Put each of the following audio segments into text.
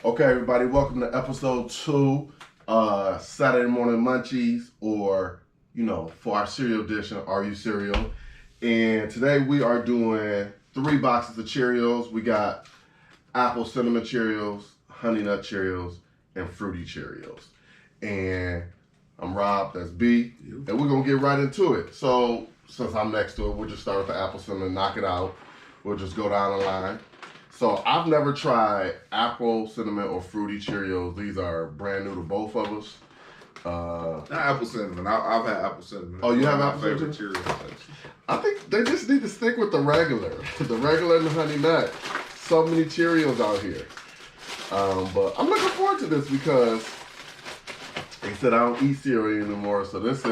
Okay, everybody, welcome to episode 2, Saturday Morning Munchies, or, for our cereal edition, Are You Cereal? And today we are doing 3 boxes of Cheerios. We got apple cinnamon Cheerios, honey nut Cheerios, and fruity Cheerios. And I'm Rob, that's B, and we're going to get right into it. So, since I'm next to it, we'll just start with the apple cinnamon, knock it out. We'll just go down the line. So I've never tried apple, cinnamon, or fruity Cheerios. These are brand new to both of us. Not apple cinnamon. I've had apple cinnamon. Oh, you have apple cinnamon? cinnamon? Cheerios. I think they just need to stick with the regular. The regular and the honey nut. So many Cheerios out here. But I'm looking forward to this because they said I don't eat cereal anymore. So this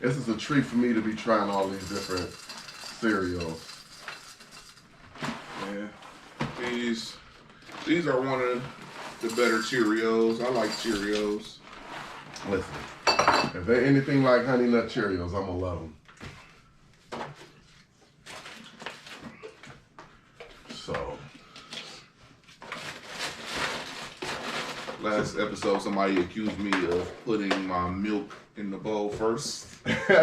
is a treat for me to be trying all these different cereals. Yeah. These are one of the better Cheerios. I like Cheerios. Listen, if they're anything like honey nut Cheerios, I'm gonna love them. So, Last episode, somebody accused me of putting my milk in the bowl first.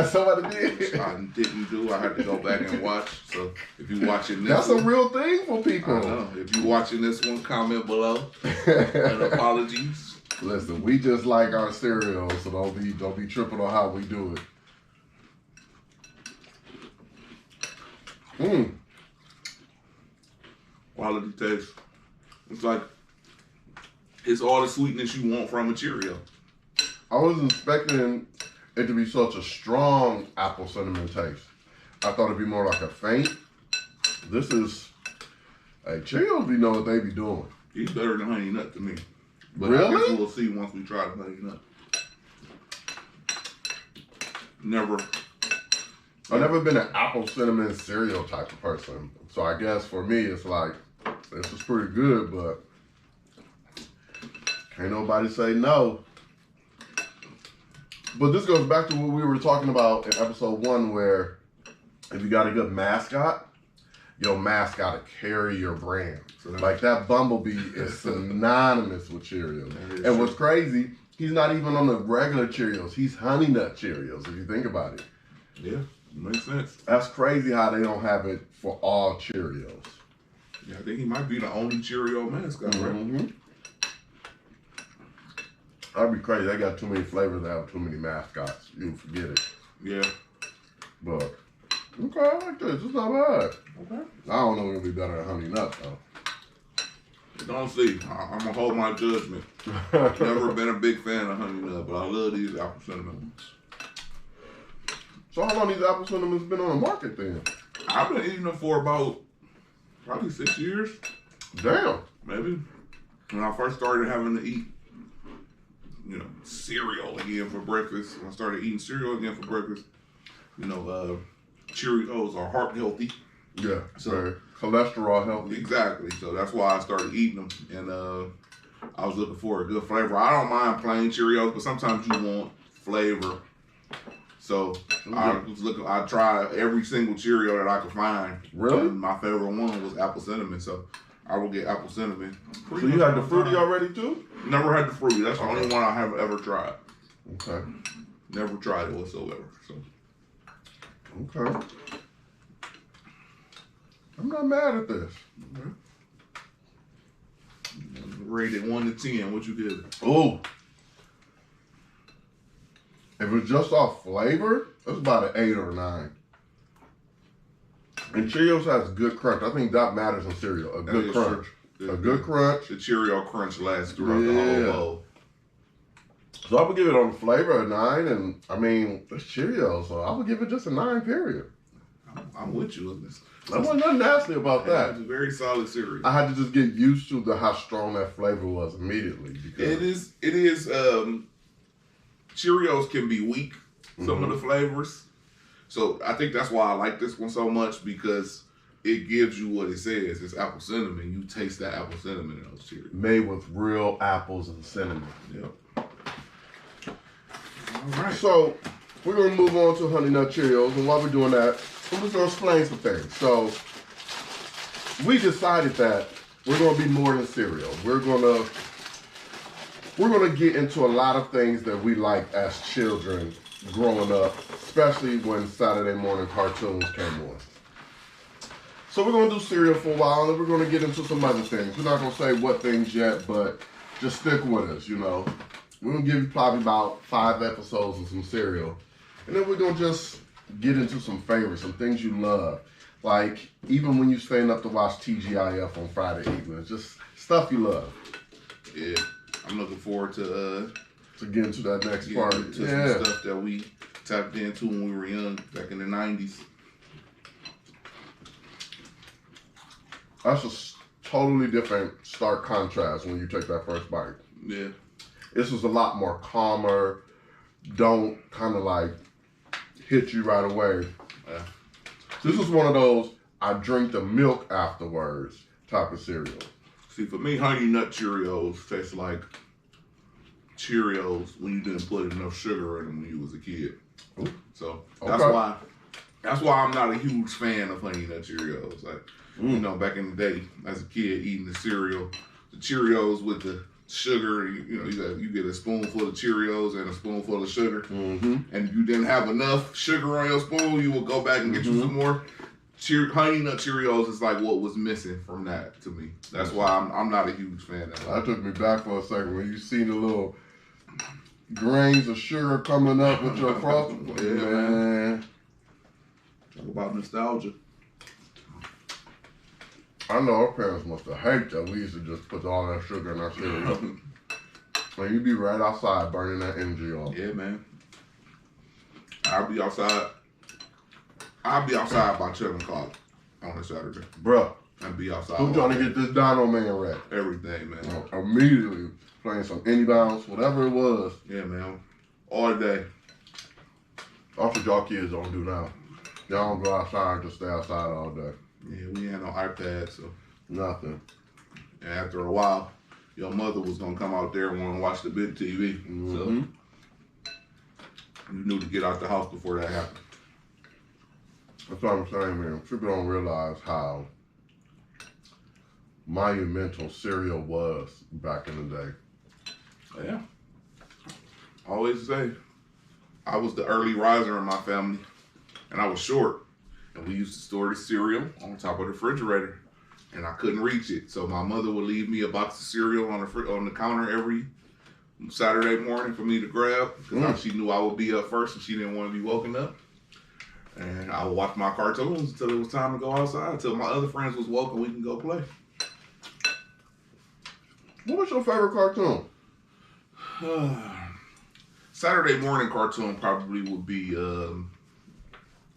somebody did. Which I didn't do. I had to go back and watch. So if you're watching this, That's a real thing for people. I know. If you're watching this one, comment below. And apologies. Listen, we just like our cereal, so don't be tripping on how we do it. Quality taste. It's all the sweetness you want from a Cheerio. I wasn't expecting it to be such a strong apple cinnamon taste. I thought it'd be more like a faint. This is, Cheerios be know what they be doing. He's better than honey nut to me. But Really? I guess we'll see once we try the honey nut. I've never been an apple cinnamon cereal type of person. So I guess for me, it's like, this is pretty good, but can't nobody say no. But this goes back to what we were talking about in episode 1, where if you got a good mascot, your mascot will carry your brand. So like that Bumblebee is synonymous with Cheerios. And what's crazy, he's not even on the regular Cheerios. He's honey nut Cheerios, if you think about it. Yeah, makes sense. That's crazy how they don't have it for all Cheerios. Yeah, I think he might be the only Cheerio mascot, right? Mm-hmm. That'd be crazy. They got too many flavors that have too many mascots. You'll forget it. Yeah. But, okay, I like this. It's not bad. Okay. I don't know if it'll be better than honey nut, though. Don't see. I'm going to hold my judgment. Never been a big fan of honey nut, but I love these apple cinnamon ones. So how long these apple cinnamons been on the market then? I've been eating them for about probably 6 years. Damn. Maybe. When I first started having to eat, cereal again for breakfast. When I started eating cereal again for breakfast, Cheerios are heart healthy. Yeah, so cholesterol healthy. Exactly. So that's why I started eating them. And I was looking for a good flavor. I don't mind plain Cheerios, but sometimes you want flavor. So I tried every single Cheerio that I could find. Really? And my favorite one was apple cinnamon. So I will get apple cinnamon. So you had the fruity already too? Never had the fruity. That's the only one I have ever tried. Okay. Never tried it whatsoever. So. Okay. I'm not mad at this. Okay. Rated 1 to 10. What you give it? Oh. If it's just off flavor, it's about an 8 or a 9. And Cheerios has good crunch. I think that matters in cereal. A good crunch. A good crunch. The Cheerio crunch lasts throughout the whole bowl. So I would give it on flavor a 9, and I mean, it's Cheerios, so I would give it just a 9, period. I'm with you on this. There wasn't nothing nasty about that. It's a very solid cereal. I had to just get used to how strong that flavor was immediately. Because it is, Cheerios can be weak, some of the flavors. So I think that's why I like this one so much, because it gives you what it says. It's apple cinnamon. You taste that apple cinnamon in those Cheerios. Made with real apples and cinnamon. Yep. All right. So we're going to move on to Honey Nut Cheerios. And while we're doing that, I'm just going to explain some things. So we decided that we're going to be more than cereal. We're going to we're going to get into a lot of things that we liked as children growing up, especially when Saturday morning cartoons came on. So we're going to do cereal for a while, and we're going to get into some other things. We're not going to say what things yet, but just stick with us, you know. We're going to give you probably about 5 episodes of some cereal. And then we're going to just get into some favorites, some things you love. Like, even when you're staying up to watch TGIF on Friday evenings, just stuff you love. Yeah, I'm looking forward to get into that next part. To some stuff that we tapped into when we were young, back in the 90s. That's a totally different stark contrast when you take that first bite. Yeah. This was a lot more calmer, don't kind of like hit you right away. Yeah. This is one of those, I drink the milk afterwards type of cereal. See, for me, Honey Nut Cheerios taste like Cheerios when you didn't put enough sugar in them when you was a kid. Ooh. So Okay. that's why I'm not a huge fan of Honey Nut Cheerios. Like, you know, back in the day, as a kid, eating the cereal, the Cheerios with the sugar, you get a spoonful of Cheerios and a spoonful of sugar, and you didn't have enough sugar on your spoon, you would go back and get you some more. Honey Nut Cheerios is like what was missing from that to me. That's why I'm not a huge fan of it. That took me back for a second when you see the little grains of sugar coming up with your frosting. Yeah, man. Talk about nostalgia. I know our parents must have hated that we used to just put all that sugar in our cereal. And you'd be right outside burning that energy off. Yeah, man. I'll be outside by 7 o'clock on a Saturday. Bruh, I'll be outside. I'm trying to get this Dino Man right. Everything, man. Immediately playing some indie bounce, whatever it was. Yeah, man. All day. That's what y'all kids don't do now. Y'all don't go outside, just stay outside all day. Yeah, we had no iPad, so. Nothing. And after a while, your mother was going to come out there and want to watch the big TV. So you knew to get out the house before that happened. That's what I'm saying, man. People don't realize how monumental cereal was back in the day. Yeah. I always say, I was the early riser in my family, and I was short. And we used to store the cereal on top of the refrigerator, and I couldn't reach it. So my mother would leave me a box of cereal on the counter every Saturday morning for me to grab, because she knew I would be up first and she didn't want to be woken up. And I would watch my cartoons until it was time to go outside, until my other friends was woke and we can go play. What was your favorite cartoon? Saturday morning cartoon probably would be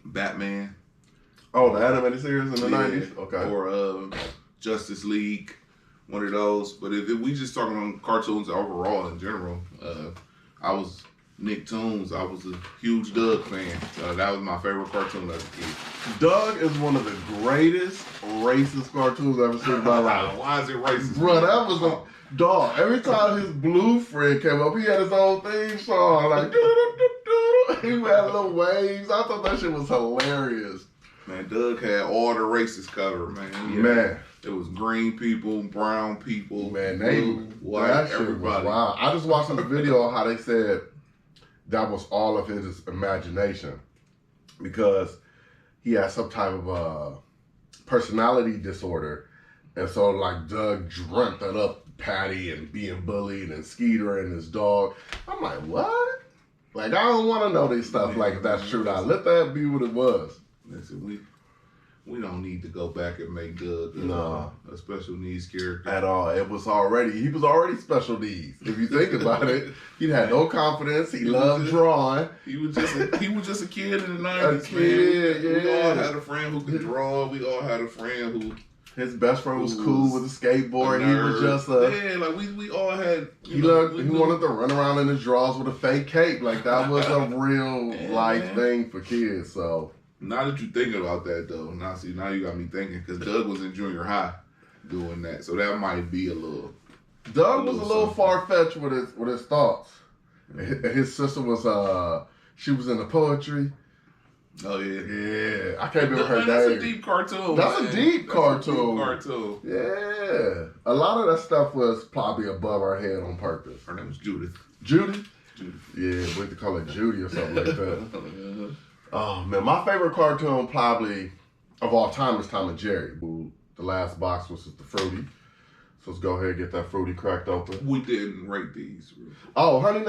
Batman. Oh, the animated series in the 90s? Okay. Or Justice League, one of those. But if we just talking on cartoons overall in general, I was Nicktoons. I was a huge Doug fan. That was my favorite cartoon as a kid. Doug is one of the greatest racist cartoons I've ever seen in my life. Why is it racist? Bro, that was a dog. Every time his blue friend came up, he had his own theme song. Like, doo-doo-doo-doo-doo. He had little waves. I thought that shit was hilarious. Man, Doug had all the races covered, man. Man. It was green people, brown people, man, blue, white, everybody. Wow. I just watched the video how they said that was all of his imagination because he had some type of personality disorder. And so, like, Doug dreamt that up, Patty and being bullied and Skeeter and his dog. I'm like, what? Like, I don't want to know this stuff. Like, if that's true. Now, let that be what it was. Listen, we don't need to go back and make Doug a special needs character at all. He was already special needs. If you think about it, he had no confidence. He loved drawing. He was just a kid in the 90s. A kid, man. Yeah. We all had a friend who could draw. We all had a friend who. His best friend was cool with a skateboard. He was just we all had. He wanted to run around in his drawers with a fake cape. Like that was a real life thing for kids. So. Now that you thinking about that though, now you got me thinking because Doug was in junior high doing that, so that might be a little. Doug was a little far fetched with his thoughts. His sister was she was into poetry. Oh yeah. Yeah, I can't remember her name. That's a deep cartoon. That's man. a deep cartoon. Cartoon. Yeah, a lot of that stuff was probably above our head on purpose. Her name was Judith. Judy? Judith. Yeah, we had to call her Judy or something like that. Oh man, my favorite cartoon probably of all time is Tom and Jerry. The last box was the fruity. So let's go ahead and get that fruity cracked open. We didn't rate these. Oh, Honey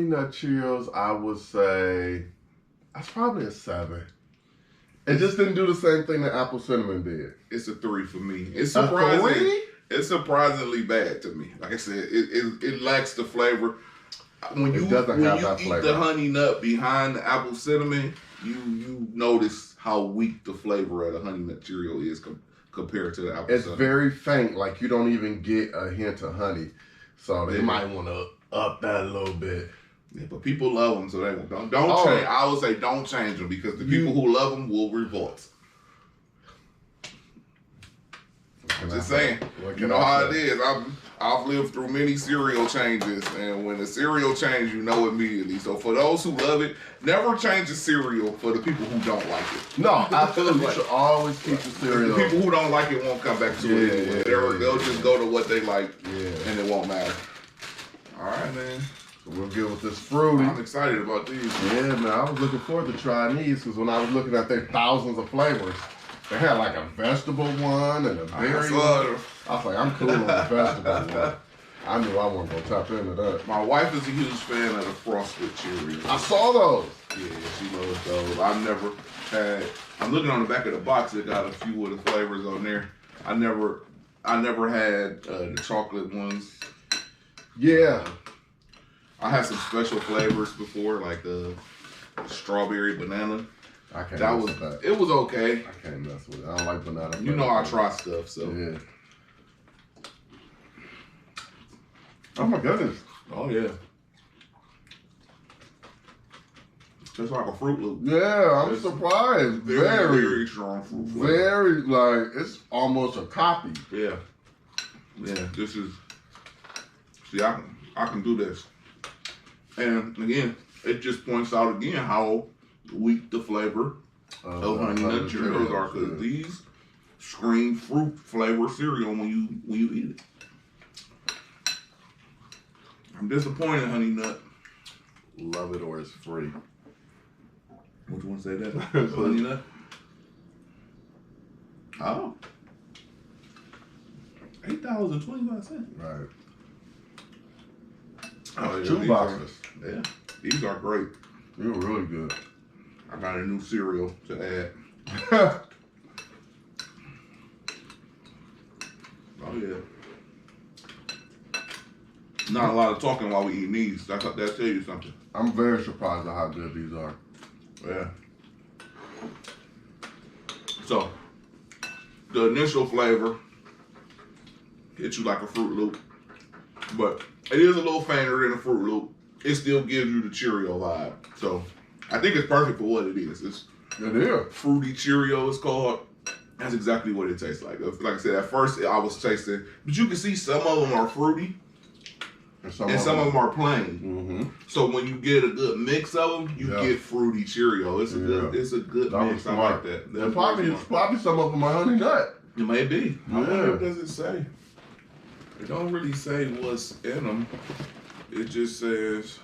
Nut Cheerios, I would say that's probably a 7. It just didn't do the same thing that Apple Cinnamon did. It's a 3 for me. It's A surprising. 3? It's surprisingly bad to me. Like I said, it lacks the flavor. When you eat the honey nut behind the apple cinnamon, you notice how weak the flavor of the honey nut Cheerio is compared to the apple cinnamon. It's very faint, like you don't even get a hint of honey. So they might want to up that a little bit. Yeah, but people love them, so they don't change. I would say don't change them because the people who love them will revolt. I'm just saying. You know how it is. I've lived through many cereal changes, and when the cereal changes, you know immediately. So for those who love it, never change the cereal for the people who don't like it. No, absolutely. You should always keep the cereal. The people who don't like it won't come back to it anyway. They'll just go to what they like, and it won't matter. All right, man. So we'll get with this fruity. I'm excited about these. Yeah, man. I was looking forward to trying these because when I was looking at their thousands of flavors, they had like a vegetable one and a berry one. I was like, I'm cool on the vegetable one. I knew I wasn't going to tap into that. My wife is a huge fan of the Frosted Cheerios. I saw those. Yeah, she loves those. I've never had. I'm looking on the back of the box. It got a few of the flavors on there. I never had the chocolate ones. Yeah. I had some special flavors before, like strawberry banana. I can't mess with that. It was okay. I can't mess with it. I don't like banana. You know I try stuff, so. Yeah. Oh my goodness. Oh yeah. Just like a Fruit Loop. Yeah, I'm surprised. Very strong fruit flavor. Very, like, it's almost a copy. Yeah. Yeah, this is, see, I can do this. And again, it just points out again how weak the flavor of Honey Nut Cheerios are, because these scream fruit flavor cereal when you eat it. I'm disappointed, Honey Nut. Love it or it's free. Which one say that? Honey Nut? Oh. $8.25. Right. Oh, yeah, 2 boxes. Yeah, these are great. They're really good. I got a new cereal to add. Oh yeah. Not a lot of talking while we eating these. That tell you something. I'm very surprised at how good these are. Yeah. So, the initial flavor hits you like a Fruit Loop, but it is a little fainter than a Fruit Loop. It still gives you the Cheerio vibe. So, I think it's perfect for what it is. It is. Fruity Cheerio is called. That's exactly what it tastes like. Like I said, at first I was tasting, but you can see some of them are fruity and some of them are plain. Mm-hmm. So when you get a good mix of them, you get Fruity Cheerio. It's a good mix. I like that. And probably some of them are Honey Nut. It may be. Yeah. What does it say? It don't really say what's in them. It just says.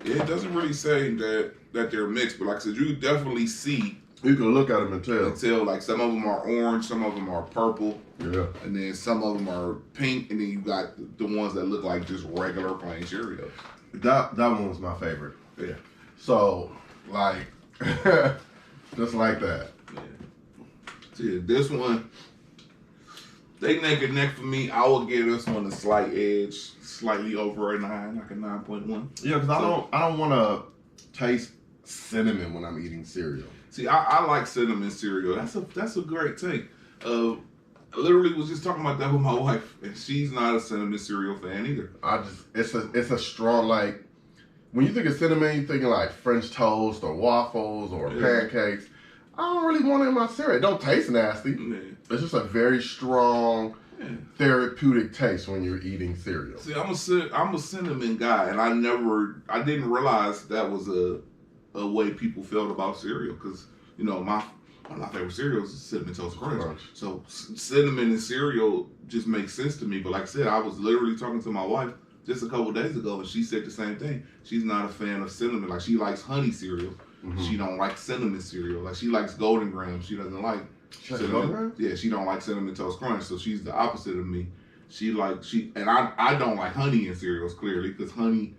It doesn't really say that they're mixed, but like I said, you definitely see. You can look at them and tell. Like some of them are orange, some of them are purple. Yeah. And then some of them are pink, and then you got the ones that look like just regular plain Cheerios. That one was my favorite. Yeah. So, like, just like that. Yeah. See, this one, they neck and neck for me. I will give this one a slight edge, slightly over a 9, like a 9.1. Yeah, because I don't want to taste cinnamon when I'm eating cereal. See, I like cinnamon cereal. That's a great take. I literally was just talking about that with my wife, and she's not a cinnamon cereal fan either. It's a strong, like, when you think of cinnamon, you're thinking like French toast or waffles or pancakes. I don't really want it in my cereal. It don't taste nasty. Yeah. It's just a very strong therapeutic taste when you're eating cereal. See, I'm a cinnamon guy, and I didn't realize that was a way people felt about cereal, because one of my favorite cereals is Cinnamon Toast Crunch. So cinnamon and cereal just makes sense to me. But like I said, I was literally talking to my wife just a couple of days ago, and she said the same thing. She's not a fan of cinnamon. Like, she likes honey cereal. Mm-hmm. She don't like cinnamon cereal. Like, she likes Golden Grahams. She doesn't like cinnamon. Yeah, she don't like Cinnamon Toast Crunch. So she's the opposite of me. I don't like honey in cereals, clearly, because honey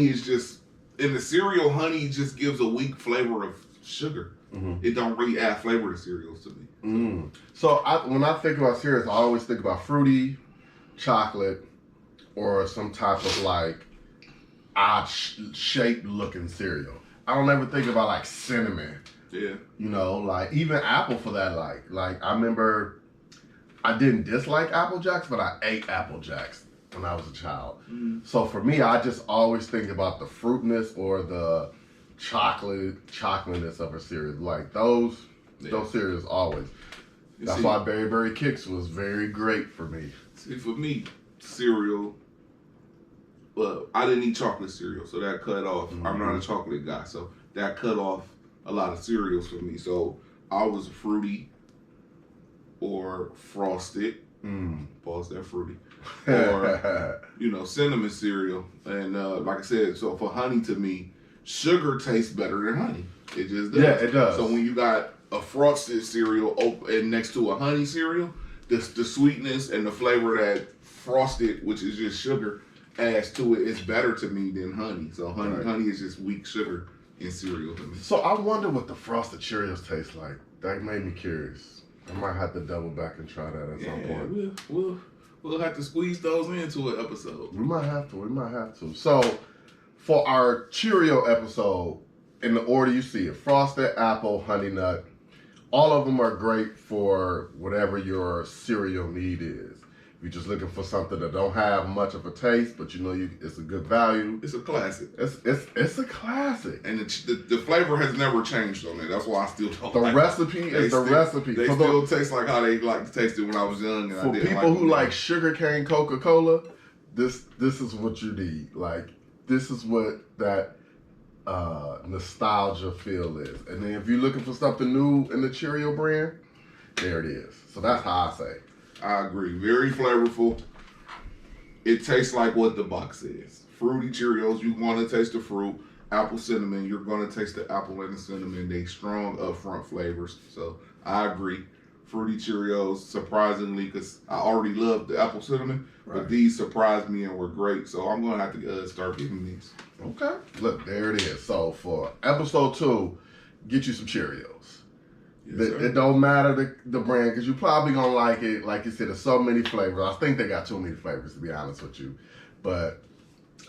is just, in the cereal, honey just gives a weak flavor of sugar. Mm-hmm. It don't really add flavor to cereals to me. Mm. So when I think about cereals, I always think about fruity, chocolate, or some type of like odd shaped looking cereal. I don't ever think about like cinnamon. Yeah. Like even apple for that. Like I remember I didn't dislike Apple Jacks, but I ate Apple Jacks when I was a child. Mm. So for me, I just always think about the fruitness or the chocolateness of a cereal. Like those cereals always. That's why Berry Berry Kicks was very great for me. See, for me, cereal, well, I didn't eat chocolate cereal, so that cut off. Mm-hmm. I'm not a chocolate guy, so that cut off a lot of cereals for me. So I was fruity or frosted. Pause that, fruity. Or, cinnamon cereal. And like I said, so for honey, to me, sugar tastes better than honey. It just does. Yeah, it does. So when you got a frosted cereal and next to a honey cereal, the sweetness and the flavor that frosted, which is just sugar, adds to it, is better to me than honey. So honey is just weak sugar in cereal to me. So I wonder what the frosted Cheerios taste like. That made me curious. I might have to double back and try that at some point. We'll have to squeeze those into an episode. We might have to. So for our Cheerio episode, in the order you see it, frosted, apple, honey nut, all of them are great for whatever your cereal need is. If you're just looking for something that don't have much of a taste, but it's a good value. It's a classic. It's a classic. And the flavor has never changed on it. That's why I still don't the like recipe it. Is the recipe. They still taste like how they like to taste it when I was young. And for people who like sugarcane Coca-Cola, this is what you need. Like, this is what that nostalgia feel is. And then if you're looking for something new in the Cheerio brand, there it is. So that's how I say. I agree. Very flavorful. It tastes like what the box says. Fruity Cheerios, you want to taste the fruit. Apple cinnamon, you're going to taste the apple and the cinnamon. They strong upfront flavors. So I agree. Fruity Cheerios, surprisingly, because I already loved the apple cinnamon, but these surprised me and were great. So I'm going to have to start getting these. Okay. Look, there it is. So for episode 2, get you some Cheerios. Yes, it don't matter the brand, because you're probably going to like it. Like you said, there's so many flavors. I think they got too many flavors, to be honest with you. But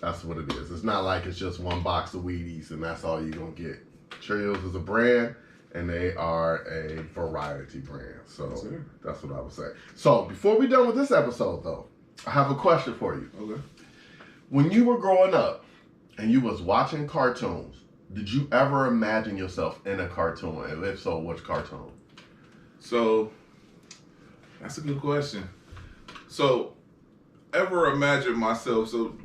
that's what it is. It's not like it's just one box of Wheaties and that's all you're going to get. Cheerios is a brand, and they are a variety brand. So that's what I would say. So before we're done with this episode, though, I have a question for you. Okay. When you were growing up and you was watching cartoons, did you ever imagine yourself in a cartoon? And if so, which cartoon? So, that's a good question. So, ever imagine myself? So,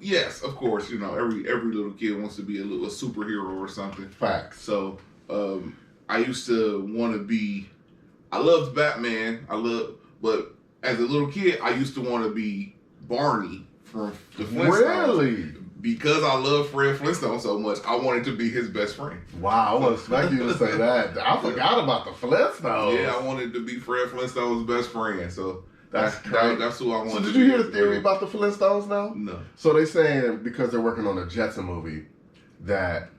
yes, of course. Every little kid wants to be a superhero or something. Facts. So, I used to want to be. I loved Batman. But as a little kid, I used to want to be Barney from the Flintstones. Really? Because I love Fred Flintstone so much, I wanted to be his best friend. Wow, I wasn't expecting you to say that. I forgot about the Flintstones. Yeah, I wanted to be Fred Flintstone's best friend. So that's who I wanted to be. Did you hear the theory about the Flintstones now? No. So they're saying, because they're working on a Jetson movie, that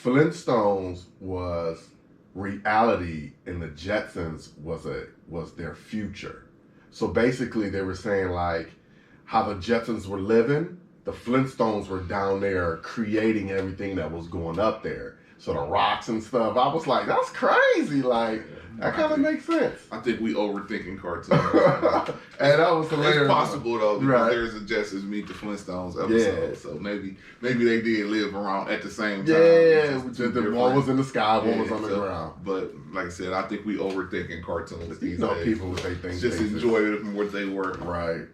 Flintstones was reality and the Jetsons was their future. So basically they were saying like how the Jetsons were living, the Flintstones were down there creating everything that was going up there. So the rocks and stuff. I was like, that's crazy. Like, That kind of makes sense. I think we overthinking cartoons. And that was hilarious. It's possible though, because Right. there's a Justice Meet the Flintstones episode, Yeah. so maybe they did live around at the same time. Yeah, It's just the one was in the sky, one was on the so- ground. But like I said, I think we overthinking cartoons these days. People with they things. Just enjoy it from what they were.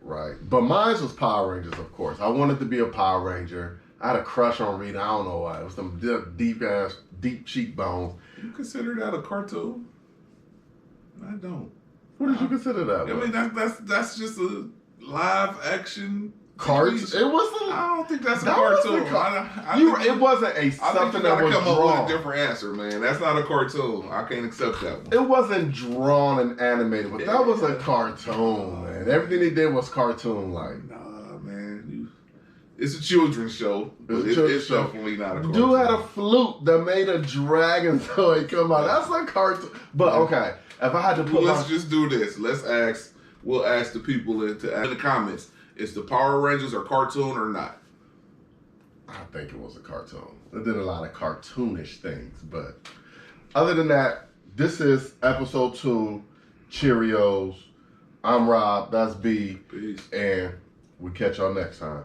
Right. But mine was Power Rangers, of course. I wanted to be a Power Ranger. I had a crush on Rita. I don't know why. It was some deep cheekbones. You consider that a cartoon? I don't. What did you consider that? I mean, that's just a live action Cards. It was. I don't think that's a That cartoon. wasn't I it wasn't a think something you that gotta was come up drawn. with a different answer, man. That's not a cartoon. I can't accept that one. It wasn't drawn and animated, but that was a cartoon, man. Everything he did was cartoon-like. Nah, man. It's a children's show, but it's definitely not a cartoon. Dude had a flute that made a dragon toy come out. That's a cartoon. But okay, if I had to put Let's just do this. We'll ask the people in the comments, is the Power Rangers a cartoon or not? I think it was a cartoon. It did a lot of cartoonish things, but other than that, this is episode 2, Cheerios. I'm Rob, that's B, Peace. and we catch y'all next time.